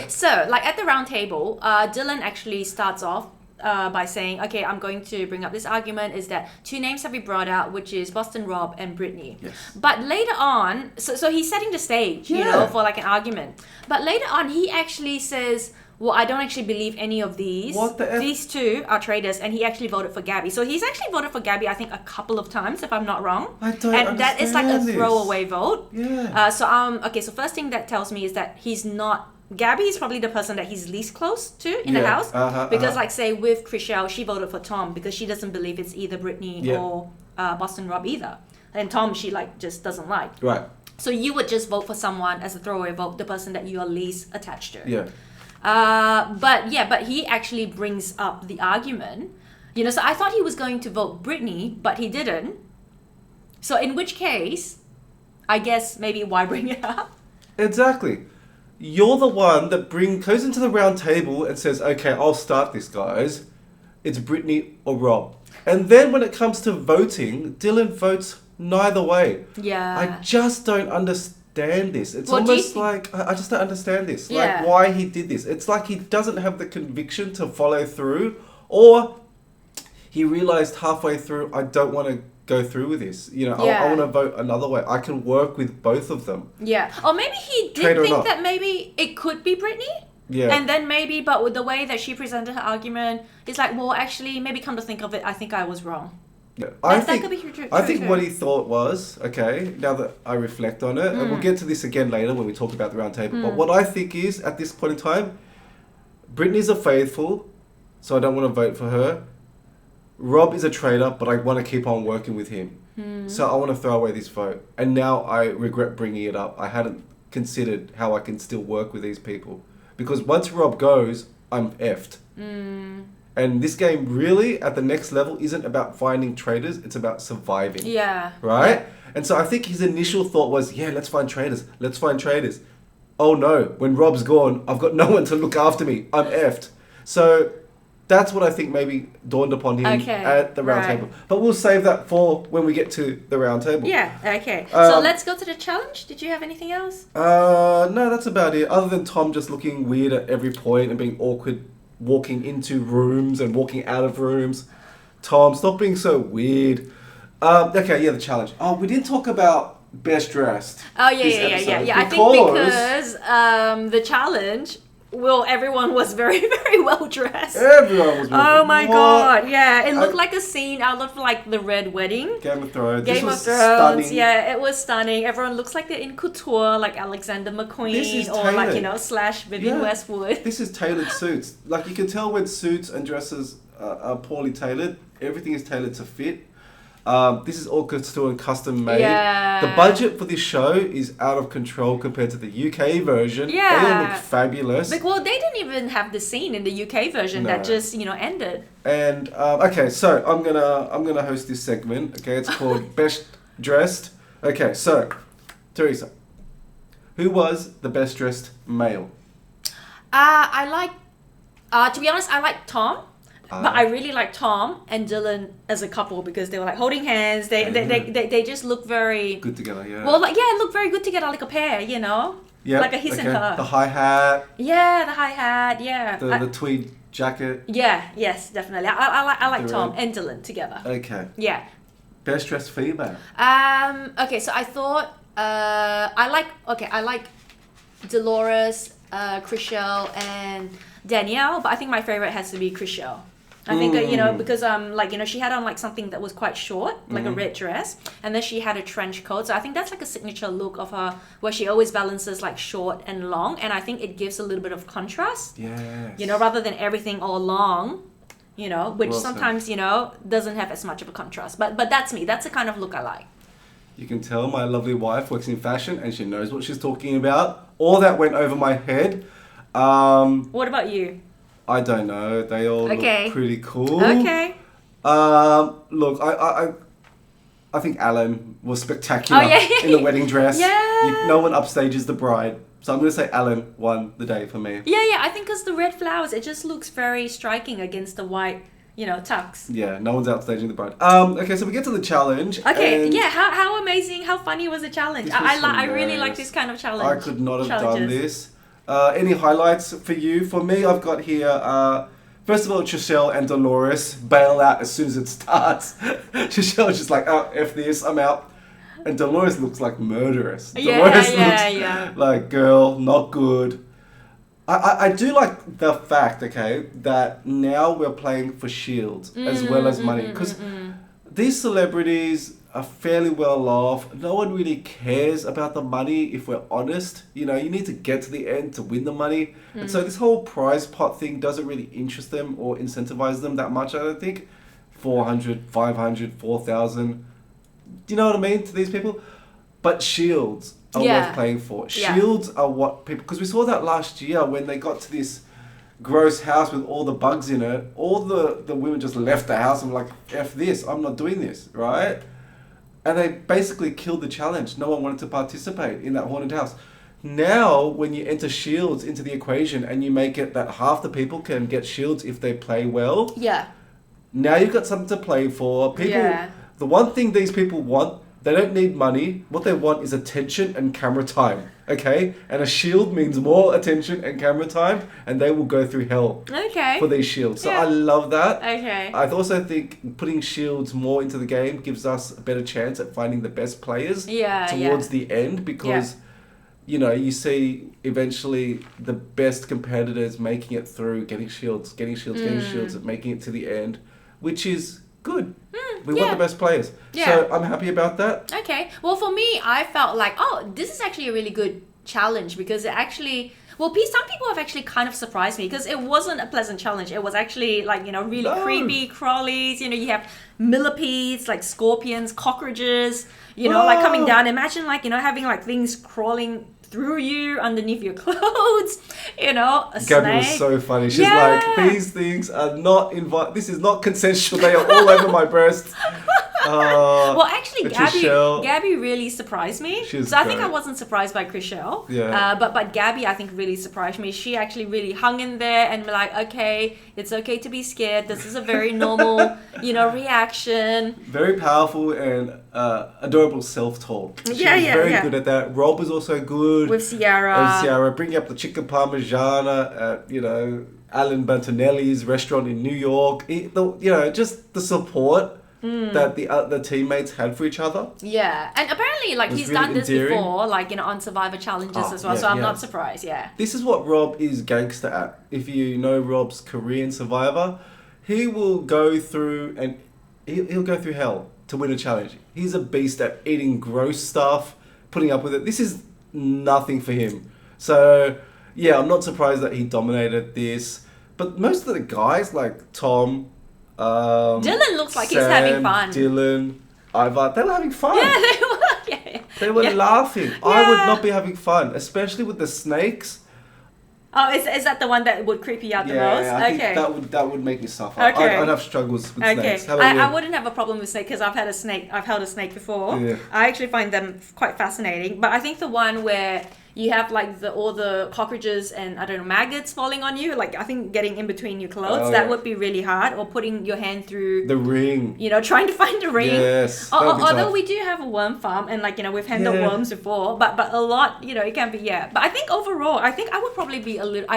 So, like at the round table, Dylan actually starts off by saying, okay, I'm going to bring up this argument is that two names have been brought out, which is Boston Rob and Britney. Yes. But later on, so he's setting the stage, you know, for like an argument. But later on, he actually says, well, I don't actually believe any of these. What the F? These two are traitors, and he actually voted for Gabby. So he's actually voted for Gabby, I think, a couple of times, if I'm not wrong. I don't And that is like a throwaway vote. Yeah. Okay, so first thing that tells me is that he's not... Gabby is probably the person that he's least close to in the house. Because, like, say, with Chriselle, she voted for Tom because she doesn't believe it's either Britney or Boston Rob either. And Tom, she, like, just doesn't like. Right. So you would just vote for someone as a throwaway vote, the person that you are least attached to. Yeah. But he actually brings up the argument. You know, so I thought he was going to vote Britney, but he didn't. So in which case, I guess maybe why bring it up? Exactly. You're the one that goes into the round table and says, okay, I'll start this, guys. It's Britney or Rob. And then when it comes to voting, Dylan votes neither way. Yeah. I just don't understand this. It's almost like, I just don't understand this. Like, why he did this. It's like he doesn't have the conviction to follow through, or he realized halfway through, I don't want to go through with this. You know, I want to vote another way. I can work with both of them. Yeah. Or maybe he did think that maybe it could be Britney. Yeah. And then maybe, but with the way that she presented her argument, it's like, well, actually, maybe come to think of it, I think I was wrong. Yeah. That could be true. I think what he thought was, okay, now that I reflect on it, and we'll get to this again later when we talk about the round table, but what I think is, at this point in time, Britney's a faithful, so I don't want to vote for her. Rob is a traitor, but I want to keep on working with him. So I want to throw away this vote. And now I regret bringing it up. I hadn't considered how I can still work with these people. Because once Rob goes, I'm effed. And this game really, at the next level, isn't about finding traitors. It's about surviving. Yeah. Right? Yeah. And so I think his initial thought was, yeah, let's find traitors. Let's find traitors. Oh no, when Rob's gone, I've got no one to look after me. I'm effed. So That's what I think maybe dawned upon him at the round table. But we'll save that for when we get to the round table. Yeah, okay. So let's go to the challenge. Did you have anything else? No, that's about it. Other than Tom just looking weird at every point and being awkward walking into rooms and walking out of rooms. Tom, stop being so weird. Okay, yeah, the challenge. Oh, we didn't talk about best dressed. Oh, yeah. I think because the challenge... Well, everyone was very, very well dressed. Everyone was Oh my god, yeah. It looked like a scene out of like the Red Wedding. Game of Thrones. Game of Thrones, stunning. Yeah, it was stunning. Everyone looks like they're in couture, like Alexander McQueen or like, you know, / Vivienne Westwood. This is tailored suits. Like you can tell when suits and dresses are poorly tailored, everything is tailored to fit. This is all couture and custom made. Yeah. The budget for this show is out of control compared to the UK version. Yeah. They all look fabulous. Like, well, they didn't even have the scene in the UK version that just, you know, ended. And okay, so I'm gonna host this segment. Okay, it's called Best Dressed. Okay, so Teresa, who was the best dressed male? To be honest, I like Tom. But I really like Tom and Dylan as a couple because they were like holding hands. They just look very good together. Yeah. Well, like look very good together, like a pair. You know. Yeah. Like a his and her. The hi hat. Yeah, the hi hat. Yeah. The tweed jacket. Yeah. Yes, definitely. I like Tom and Dylan together. Okay. Yeah. Best dressed female. Okay, so I thought I like Dolores, Chriselle, and Danielle, but I think my favorite has to be Chriselle. I think you know, because like, you know, she had on like something that was quite short, like a red dress, and then she had a trench coat. So I think that's like a signature look of her, where she always balances like short and long, and I think it gives a little bit of contrast. Yes. You know, rather than everything all long, you know, which sometimes, you know, doesn't have as much of a contrast. But that's me. That's the kind of look I like. You can tell my lovely wife works in fashion and she knows what she's talking about. All that went over my head. What about you? I don't know. They all look pretty cool. Okay. Look, I think Alan was spectacular in the wedding dress. Yeah. No one upstages the bride. So I'm going to say Alan won the day for me. Yeah. I think because the red flowers, it just looks very striking against the white, you know, tux. Yeah, no one's outstaging the bride. Okay, so we get to the challenge. Okay, yeah, how amazing, how funny was the challenge? I really like this kind of challenge. I could not have done this. Any highlights for you? For me, I've got here, first of all, Chriselle and Dolores bail out as soon as it starts. Chriselle's just like, oh, F this, I'm out. And Dolores looks like murderous. Dolores looks like, girl, not good. I do like the fact, okay, that now we're playing for shields as well as money. Because these celebrities are fairly well off. No one really cares about the money, if we're honest. You know, you need to get to the end to win the money. And so this whole prize pot thing doesn't really interest them or incentivize them that much, I don't think. 400, 500, 4,000. Do you know what I mean to these people? But shields are worth playing for. Shields are what people... Because we saw that last year when they got to this gross house with all the bugs in it. All the women just left the house and were like, F this, I'm not doing this, right? And they basically killed the challenge. No one wanted to participate in that haunted house. Now, when you enter shields into the equation and you make it that half the people can get shields if they play well. Yeah. Now you've got something to play for. People, the one thing these people want, they don't need money. What they want is attention and camera time. Okay? And a shield means more attention and camera time, and they will go through hell for these shields. So I love that. Okay. I also think putting shields more into the game gives us a better chance at finding the best players towards the end, because you know, you see eventually the best competitors making it through, getting shields, and making it to the end, which is good. We want the best players. So I'm happy about that. Okay. Well, for me, I felt like, this is actually a really good challenge, because it actually... Well, some people have actually kind of surprised me, because it wasn't a pleasant challenge. It was actually like, you know, really creepy crawlies. You know, you have millipedes, like scorpions, cockroaches, you know, like coming down. Imagine like, you know, having like things crawling through you, underneath your clothes, you know, a Gabby snake. was so funny. She's like, these things are not this is not consensual. They are all over my breasts. Well, actually, Trishelle. Gabby really surprised me. She was So I think great. I wasn't surprised by Trishelle. Yeah. But Gabby, I think, really surprised me. She actually really hung in there and be like, okay, it's okay to be scared. This is a very normal, reaction. Very powerful and adorable self-talk. She was very good at that. Rob was also good. With Ciara. Bringing up the chicken parmigiana at, Alan Bantonelli's restaurant in New York. Just the support that the teammates had for each other. Yeah, and apparently, he's really done this endearing. before, on Survivor challenges as well. So I'm not surprised. Yeah. This is what Rob is gangster at. If you know Rob's career in Survivor, he will go through and he'll go through hell to win a challenge. He's a beast at eating gross stuff, putting up with it. This is nothing for him. So yeah, I'm not surprised that he dominated this. But most of the guys like Tom, Dylan looks like Sam, he's having fun. Dylan, Ivar, they were having fun. Yeah, they were. Yeah. They were laughing. I would not be having fun, especially with the snakes. Oh, is that the one that would creep you out the most? Yeah, I think that would make me suffer. Okay. I'd have struggles with snakes. How about I you? wouldn't have a problem with snake because I've held a snake before. Yeah. I actually find them quite fascinating. But I think the one where you have all the cockroaches and maggots falling on you, I think getting in between your clothes, that would be really hard. Or putting your hand through the ring. Trying to find the ring. Yes. Although we do have a worm farm and we've handled worms before, but a lot, it can be But I think overall, I think I would probably be a little.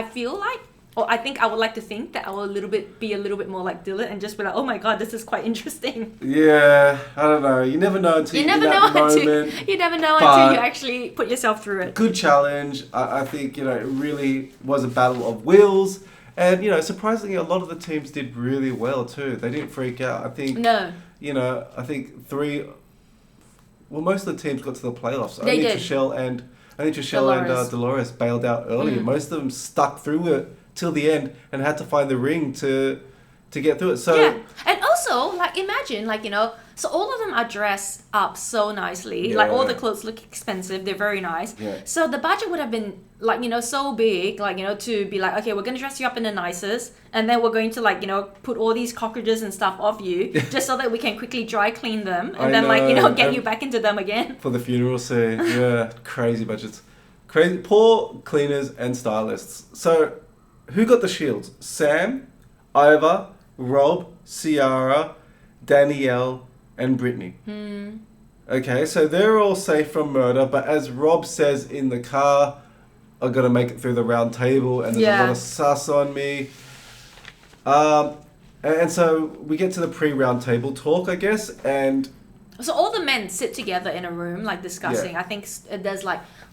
I think I would like to think that I will be a little bit more like Dylan and just be like, oh my god, this is quite interesting. Yeah, I don't know. You never know until you never in know that moment. until you actually put yourself through it. Good challenge. I think, it really was a battle of wills. And, surprisingly, a lot of the teams did really well too. They didn't freak out. I think, I think most of the teams got to the playoffs. They did. Trishelle and Dolores bailed out early. Most of them stuck through it till the end and had to find the ring to get through it. So yeah, and also imagine so all of them are dressed up so nicely. All the clothes look expensive. They're very nice. Yeah. So the budget would have been so big, to be okay, we're gonna dress you up in the nicest, and then we're going to put all these cockroaches and stuff off you just so that we can quickly dry clean them and get you back into them again for the funeral scene. Yeah, crazy budgets, crazy poor cleaners and stylists. So who got the shields? Sam, Ivor, Rob, Ciara, Danielle, and Britney. Okay, so they're all safe from murder, but as Rob says in the car, I gotta make it through the round table, and there's a lot of sus on me. And so we get to the pre-round table talk, I guess, and so all the men sit together in a room, discussing. I think there's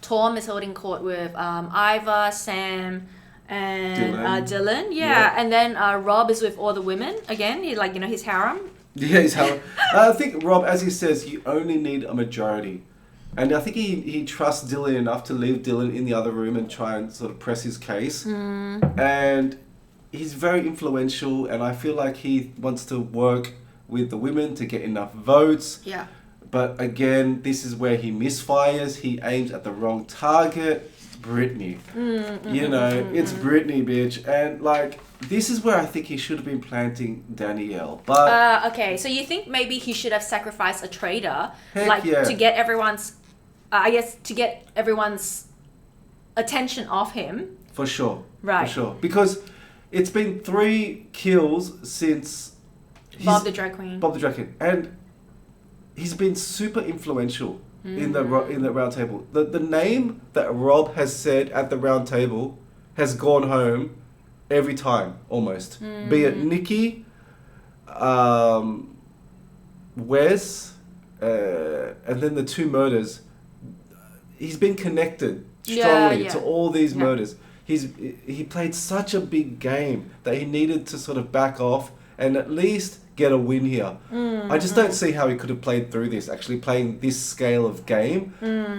Tom is holding court with Ivor, Sam, and Dylan. And then Rob is with all the women again. He his harem. Yeah, his harem. I think Rob, as he says, you only need a majority, and I think he trusts Dylan enough to leave Dylan in the other room and try and sort of press his case. And he's very influential, and I feel like he wants to work with the women to get enough votes. Yeah. But again, this is where he misfires. He aims at the wrong target. Britney. It's Britney, bitch. And this is where I think he should have been planting Danielle. But okay, so you think maybe he should have sacrificed a traitor to get everyone's attention off him. For sure. Right. For sure. Because it's been 3 kills since Bob the Drag Queen. And he's been super influential in the round table. The name that Rob has said at the round table has gone home every time, almost. Be it Nikki, Wes, and then the 2 murders. He's been connected strongly to all these murders. He played such a big game that he needed to sort of back off and at least get a win here. I just don't see how he could have played through this, actually playing this scale of game.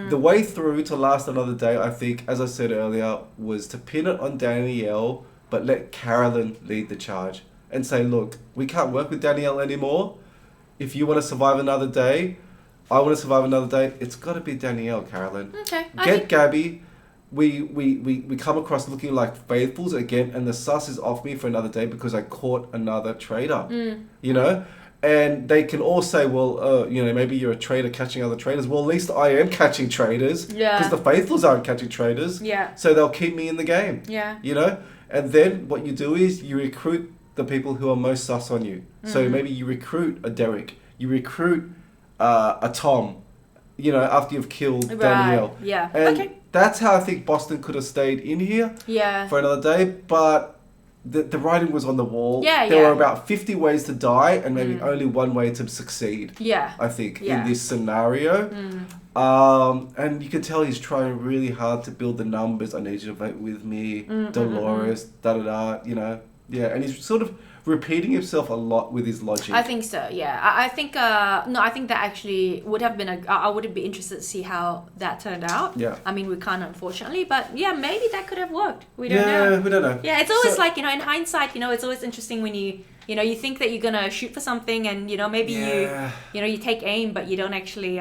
The way through to last another day, I think, as I said earlier, was to pin it on Danielle, but let Carolyn lead the charge and say, look, we can't work with Danielle anymore. If you want to survive another day, I want to survive another day, it's got to be Danielle, Carolyn. Okay. Get Gabby. We come across looking like faithfuls again, and the sus is off me for another day because I caught another traitor. And they can all say, well, maybe you're a traitor catching other traitors. Well, at least I am catching traitors. Yeah. Because the faithfuls aren't catching traitors. Yeah. So they'll keep me in the game. Yeah. And then what you do is you recruit the people who are most sus on you. So maybe you recruit a Derek. You recruit a Tom, after you've killed Danielle. Yeah. And that's how I think Boston could have stayed in here for another day. But the writing was on the wall. There were about 50 ways to die and maybe only one way to succeed. I think in this scenario. And you can tell he's trying really hard to build the numbers. I need you to vote with me, Dolores, Yeah, and he's sort of repeating himself a lot with his logic. I think so. Yeah, I think I think that actually would have been I would be interested to see how that turned out. Yeah. I mean, we can't, unfortunately, but yeah, maybe that could have worked. We don't know. Yeah, we don't know. Yeah, it's always in hindsight, it's always interesting when you think that you're gonna shoot for something and maybe you take aim, but you don't actually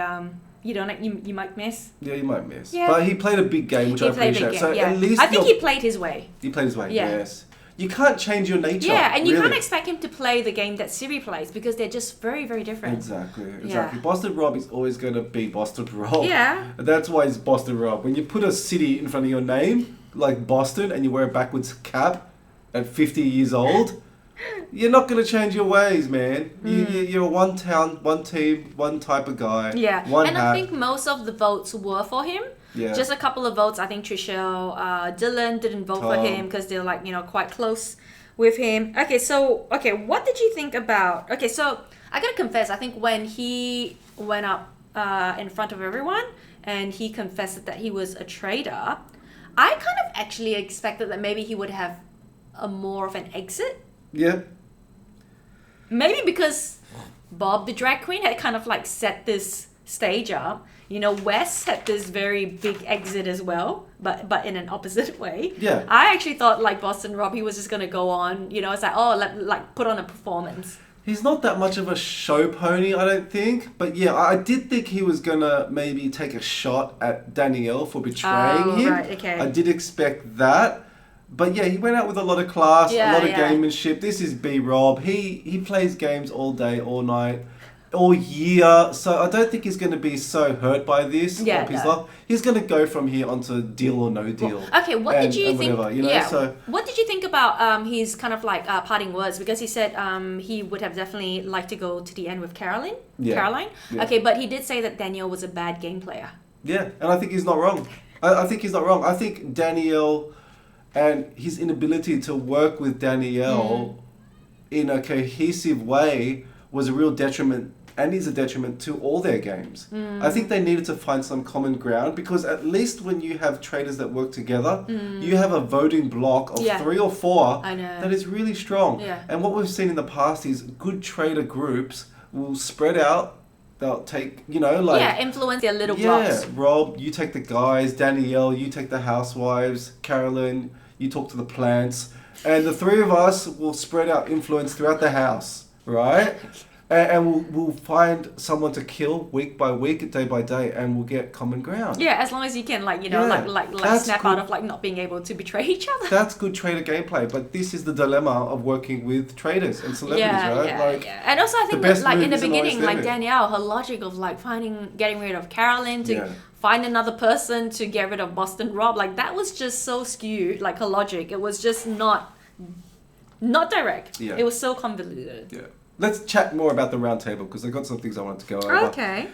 you might miss. Yeah, you might miss. Yeah. But he played a big game, which I appreciate. So at least I think he played his way. He played his way. Yeah. Yes. You can't change your nature. Yeah, and you can't expect him to play the game that Siri plays because they're just very, very different. Exactly. Yeah. Boston Rob is always going to be Boston Rob. Yeah. And that's why it's Boston Rob. When you put a city in front of your name, like Boston, and you wear a backwards cap at 50 years old, you're not going to change your ways, man. You're one town, one team, one type of guy. Yeah. One and hat. I think most of the votes were for him. Yeah. Just a couple of votes. I think Trishelle, Dylan didn't vote for him because they're quite close with him. What did you think about... Okay, so I gotta confess, I think when he went up in front of everyone and he confessed that he was a traitor, I kind of actually expected that maybe he would have a more of an exit. Yeah. Maybe because Bob the drag queen had kind of set this stage up. Wes had this very big exit as well, but in an opposite way. Yeah. I actually thought Boston Rob, he was just gonna go on. It's put on a performance. He's not that much of a show pony, I don't think. But yeah, I did think he was gonna maybe take a shot at Danielle for betraying him. Right, okay. I did expect that. But yeah, he went out with a lot of class, a lot of gamemanship. This is B-Rob. He plays games all day, all night, all year. So I don't think he's going to be so hurt by this. Yeah, He's going to go from here onto deal or no deal. Okay, what did you think? So what did you think about his kind of parting words? Because he said he would have definitely liked to go to the end with Caroline. Yeah. Okay, but he did say that Danielle was a bad game player. Yeah, and I think he's not wrong. I think he's not wrong. I think Danielle and his inability to work with Danielle in a cohesive way was a real detriment, and is a detriment to all their games. I think they needed to find some common ground, because at least when you have traders that work together, you have a voting block of 3 or 4 that is really strong. Yeah. And what we've seen in the past is good trader groups will spread out. They'll take, influence their little blocks. Rob, you take the guys. Danielle, you take the housewives. Carolyn, you talk to the plants. And the 3 of us will spread our influence throughout the house, right? And we'll find someone to kill week by week, day by day, and we'll get common ground. Yeah, as long as you can, snap out of not being able to betray each other. That's good trader gameplay, but this is the dilemma of working with traders and celebrities, right? Yeah. And also, I think in the beginning, Danielle, her logic of getting rid of Carolyn to find another person to get rid of Boston Rob, that was just so skewed. Her logic, it was just not direct. Yeah. It was so convoluted. Yeah. Let's chat more about the round table, because I've got some things I want to go over. Okay.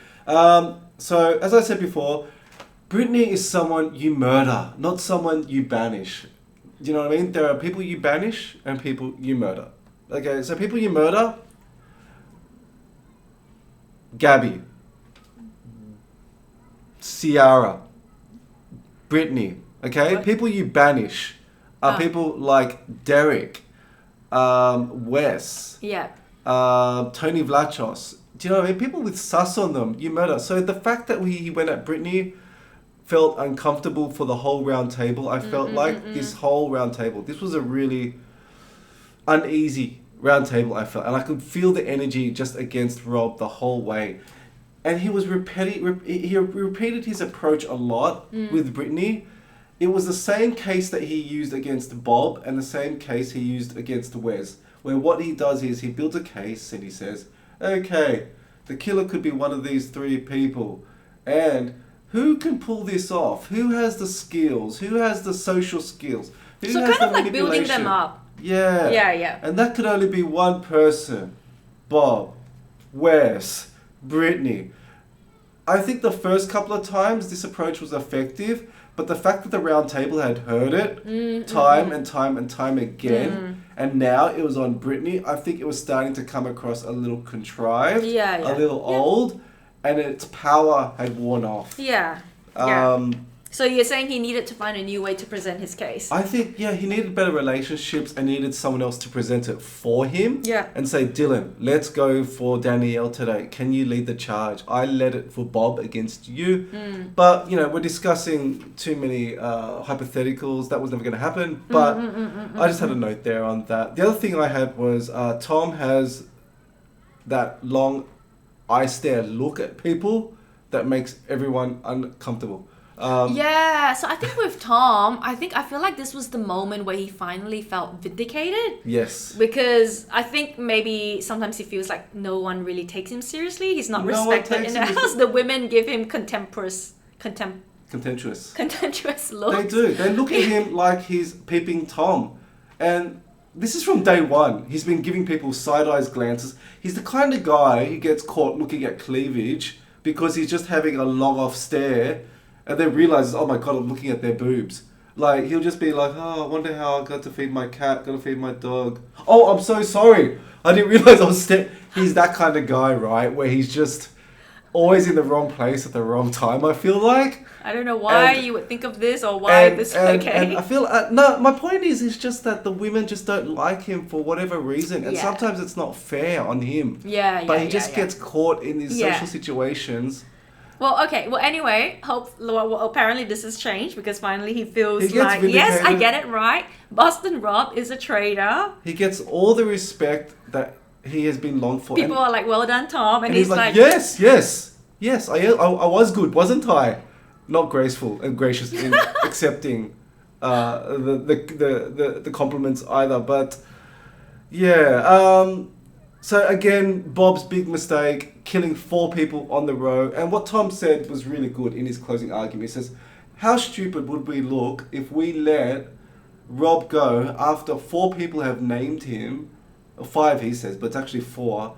So, as I said before, Britney is someone you murder, not someone you banish. Do you know what I mean? There are people you banish and people you murder. Okay, so people you murder: Gabby, Ciara, Britney. Okay? What? People you banish are people like Derek, Wes. Yeah. Tony Vlachos. Do you know what I mean? People with sus on them, you murder. So the fact that he went at Britney felt uncomfortable for the whole round table. I felt this whole round table, this was a really uneasy round table, I felt. And I could feel the energy just against Rob the whole way. And he was he repeated his approach a lot with Britney. It was the same case that he used against Bob and the same case he used against Wes, where what he does is he builds a case and he says, okay, the killer could be one of these three people. And who can pull this off? Who has the skills? Who has the social skills? Who So has kind of the like building them up. Yeah. Yeah. And that could only be one person. Bob, Wes, Britney. I think the first couple of times this approach was effective, but the fact that the round table had heard it time and time again, and now it was on Britney, I think it was starting to come across a little contrived, a little old, and its power had worn off. Yeah. So you're saying he needed to find a new way to present his case? I think, he needed better relationships and needed someone else to present it for him. Yeah. And say, Dylan, let's go for Danielle today. Can you lead the charge? I led it for Bob against you. But, we're discussing too many hypotheticals. That was never going to happen. But I just had a note there on that. The other thing I had was Tom has that long eye stare look at people that makes everyone uncomfortable. So I think with Tom, I feel like this was the moment where he finally felt vindicated. Yes. Because I think maybe sometimes he feels like no one really takes him seriously. He's not respected in the house. The women give him contemptuous looks. They do. They look at him like he's peeping Tom. And this is from day one. He's been giving people side-eyes glances. He's the kind of guy who gets caught looking at cleavage because he's just having a long-off stare and then realizes, oh my God, I'm looking at their boobs. Like, he'll just be like, oh, I wonder how I got to feed my cat, got to feed my dog. Oh, I'm so sorry. I didn't realize I was He's that kind of guy, right? Where he's just always in the wrong place at the wrong time, I feel like. I don't know why you would think of this or why this. Okay. And I feel, no, my point is just that the women just don't like him for whatever reason. And sometimes it's not fair on him. But he just gets caught in these social situations. Well, okay. Well, anyway, apparently this has changed because finally he feels like, yes, I get it right. Boston Rob is a traitor. He gets all the respect that he has been longed for. People are like, well done, Tom. And he's like, yes, I was good, wasn't I? Not graceful and gracious in accepting the compliments either. But so again, Bob's big mistake, killing 4 people on the row. And what Tom said was really good in his closing argument. He says, how stupid would we look if we let Rob go after 4 people have named him, or 5 he says, but it's actually 4.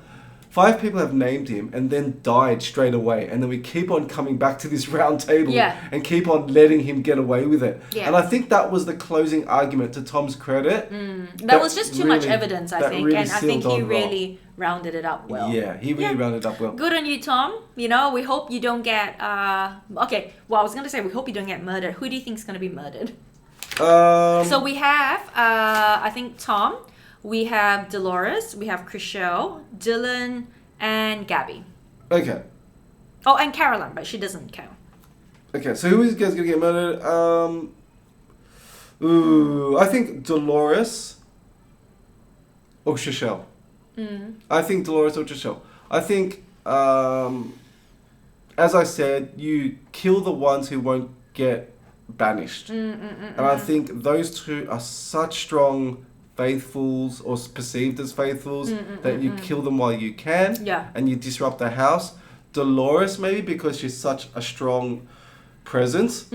5 people have named him and then died straight away. And then we keep on coming back to this round table and keep on letting him get away with it. Yeah. And I think that was the closing argument, to Tom's credit. That was just too much evidence, I think. Really, and I think he really rounded it up well. Yeah, he really rounded it up well. Good on you, Tom. We hope you don't get... I was going to say we hope you don't get murdered. Who do you think is going to be murdered? So we have, I think, Tom... We have Dolores, we have Chriselle, Dylan, and Gabby. Okay. Oh, and Caroline, but she doesn't count. Okay, so who is going to get murdered? I think Dolores or Chriselle. I think Dolores or Chriselle. I think, as I said, you kill the ones who won't get banished. And I think those two are such strong faithfuls or perceived as faithfuls that you kill them while you can and you disrupt the house. Dolores, maybe because she's such a strong presence,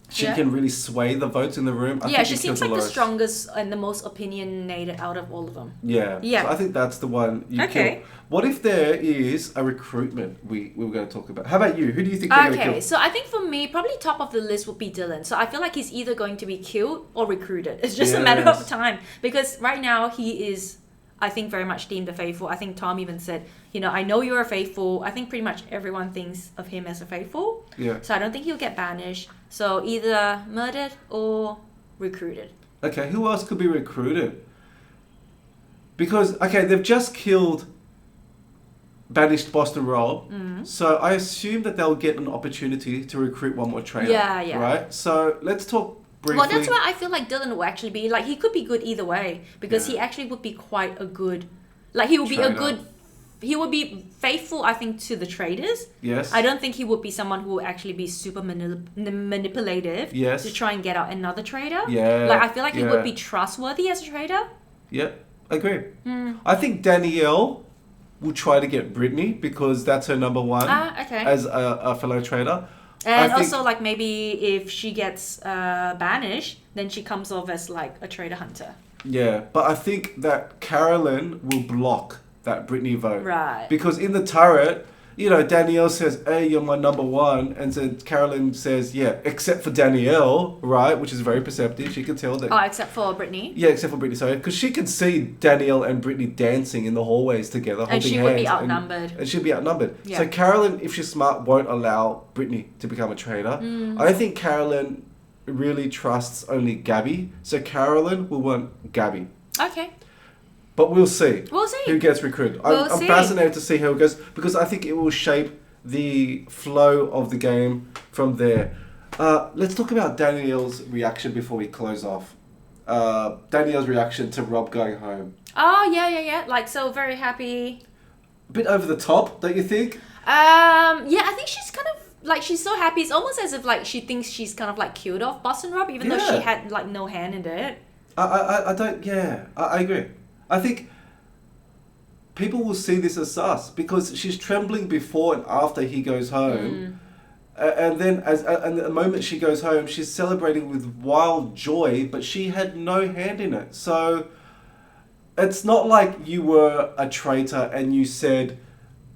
she can really sway the votes in the room. I think she seems like the strongest and the most opinionated out of all of them. Yeah. So I think that's the one you kill. What if there is a recruitment we were going to talk about? How about you? Who do you think they're going to kill? Okay, so I think for me, probably top of the list would be Dylan. So I feel like he's either going to be killed or recruited. It's just a matter of time. Because right now he is, I think, very much deemed a faithful. I think Tom even said, I know you're a faithful. I think pretty much everyone thinks of him as a faithful. Yeah. So I don't think he'll get banished. So either murdered or recruited. Okay, who else could be recruited? Because, they've just killed banished Boston Rob. So I assume that they'll get an opportunity to recruit one more trainer. Yeah. Right? So let's talk briefly. Well, that's why I feel like Dylan will actually be, he could be good either way. Because he actually would be quite a good, he would be he would be faithful, I think, to the traitors. Yes. I don't think he would be someone who will actually be super manipulative to try and get out another traitor. Yeah. I feel like he would be trustworthy as a traitor. Yeah, I agree. I think Danielle will try to get Britney because that's her number one as a fellow traitor. And also, like, maybe if she gets banished, then she comes off as, like, a traitor hunter. Yeah, but I think that Carolyn will block that Britney vote. Right. Because in the turret, you know, Danielle says, hey, you're my number one. And so Carolyn says, yeah, except for Danielle, right? Which is very perceptive. She can tell that. Oh, except for Britney? Yeah, except for Britney, sorry. Because she can see Danielle and Britney dancing in the hallways together, holding hands. And she would be outnumbered. And she'd be outnumbered. Yeah. So Carolyn, if she's smart, won't allow Britney to become a traitor. I don't think Carolyn really trusts only Gabby. So Carolyn will want Gabby. Okay. But we'll see. We'll see. Who gets recruited. I'm fascinated to see how it goes because I think it will shape the flow of the game from there. Let's talk about Danielle's reaction before we close off. Danielle's reaction to Rob going home. Oh, yeah. Like, so very happy. A bit over the top, don't you think? Yeah, I think she's kind of, like, she's so happy. It's almost as if, like, she thinks she's kind of, like, killed off Boston Rob, even though she had, like, no hand in it. I agree. I think people will see this as sus because she's trembling before and after he goes home. And then and the moment she goes home, she's celebrating with wild joy, but she had no hand in it. So it's not like you were a traitor and you said,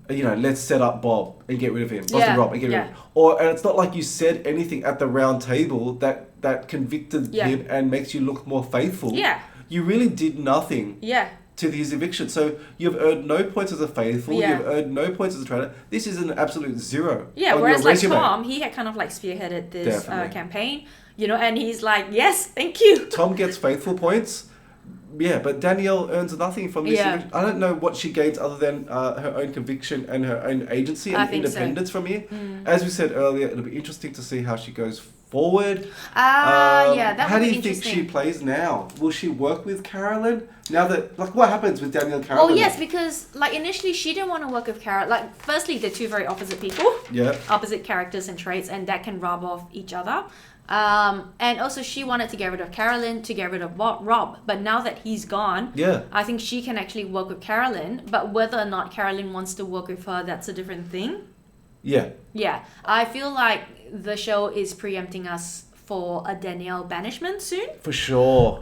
you know, let's set up Bob and get rid of him. Boston Rob and get rid of him. And it's not like you said anything at the round table that convicted him and makes you look more faithful. Yeah. You really did nothing. Yeah. To his eviction. So you've earned no points as a faithful, you've earned no points as a traitor. This is an absolute zero. Yeah, whereas like Tom, he had kind of like spearheaded this campaign, you know, and he's like, yes, thank you. Tom gets faithful points. Yeah, but Danielle earns nothing from this. I don't know what she gains other than her own conviction and her own agency and independence from here. As we said earlier, it'll be interesting to see how she goes forward. How do you think she plays now? Will she work with Carolyn? Now that, like, what happens with Danielle and Carolyn? Oh, yes, because, like, initially she didn't want to work with Carolyn. Like, firstly, they're two very opposite people. Yeah. Opposite characters and traits, and that can rub off each other. And also she wanted to get rid of Carolyn to get rid of Rob. But now that he's gone, I think she can actually work with Carolyn. But whether or not Carolyn wants to work with her, that's a different thing. Yeah. Yeah. I feel like the show is preempting us for a Danielle banishment soon. For sure.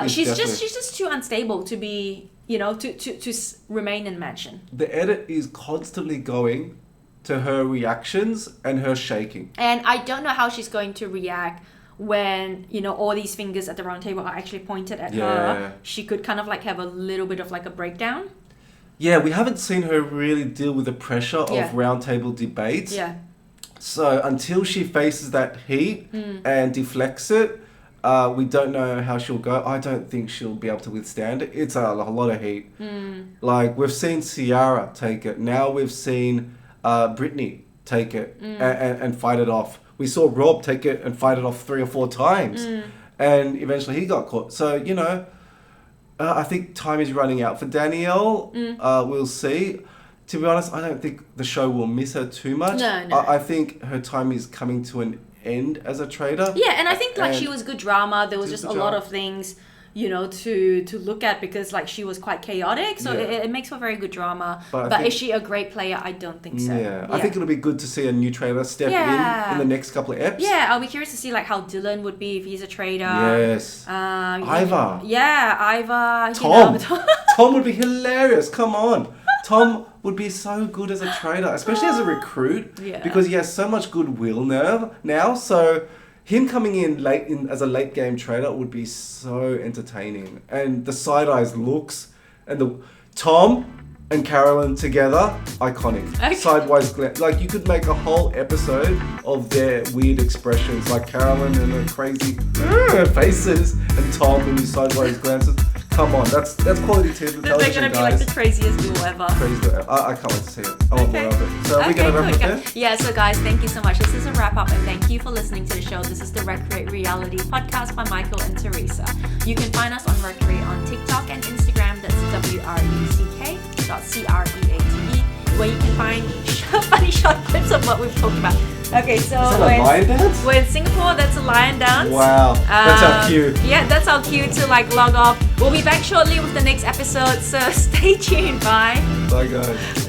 She's just too unstable to be, you know, to remain in mansion. The edit is constantly going to her reactions and her shaking. And I don't know how she's going to react when, you know, all these fingers at the round table are actually pointed at her. She could kind of like have a little bit of like a breakdown. Yeah, we haven't seen her really deal with the pressure of round table debates. Yeah. So until she faces that heat and deflects it, we don't know how she'll go. I don't think she'll be able to withstand it. It's a lot of heat. Like, we've seen Ciara take it. Now we've seen Britney take it and fight it off. We saw Rob take it and fight it off 3 or 4 times. And eventually he got caught. So, you know, I think time is running out for Danielle. We'll see. To be honest, I don't think the show will miss her too much. No. I think her time is coming to an end as a traitor. Yeah, and I think like she was good drama. There was just a lot of things, you know, to look at because like she was quite chaotic. So it makes for very good drama. But is she a great player? I don't think so. Yeah, I think it'll be good to see a new traitor step in the next couple of eps. Yeah, I'll be curious to see like how Dylan would be if he's a traitor. Yes. Iva. Yeah, Iva. Tom. You know. Tom would be hilarious. Come on. Tom would be so good as a traitor, especially as a recruit, because he has so much goodwill now. So him coming in as a late game traitor would be so entertaining. And the side eyes looks and the Tom and Carolyn together, iconic. Okay. Sidewise glance. Like, you could make a whole episode of their weird expressions, like Carolyn and her crazy faces and Tom and his sideways glances. Come on, that's quality TV television, They're going to be like the craziest duo ever. I can't wait to see it. I want more of it. So are we going to wrap up there? Yeah, so guys, thank you so much. This is a wrap up and thank you for listening to the show. This is the Recreate Reality podcast by Michael and Teresa. You can find us on Recreate on TikTok and Instagram. That's WRECK.CREATE, where you can find funny short clips of what we've talked about. Okay, so Is that a lion dance? we're in Singapore. That's a lion dance. Wow, that's our cue. Yeah, that's our cue to like log off. We'll be back shortly with the next episode, so stay tuned. Bye. Bye guys.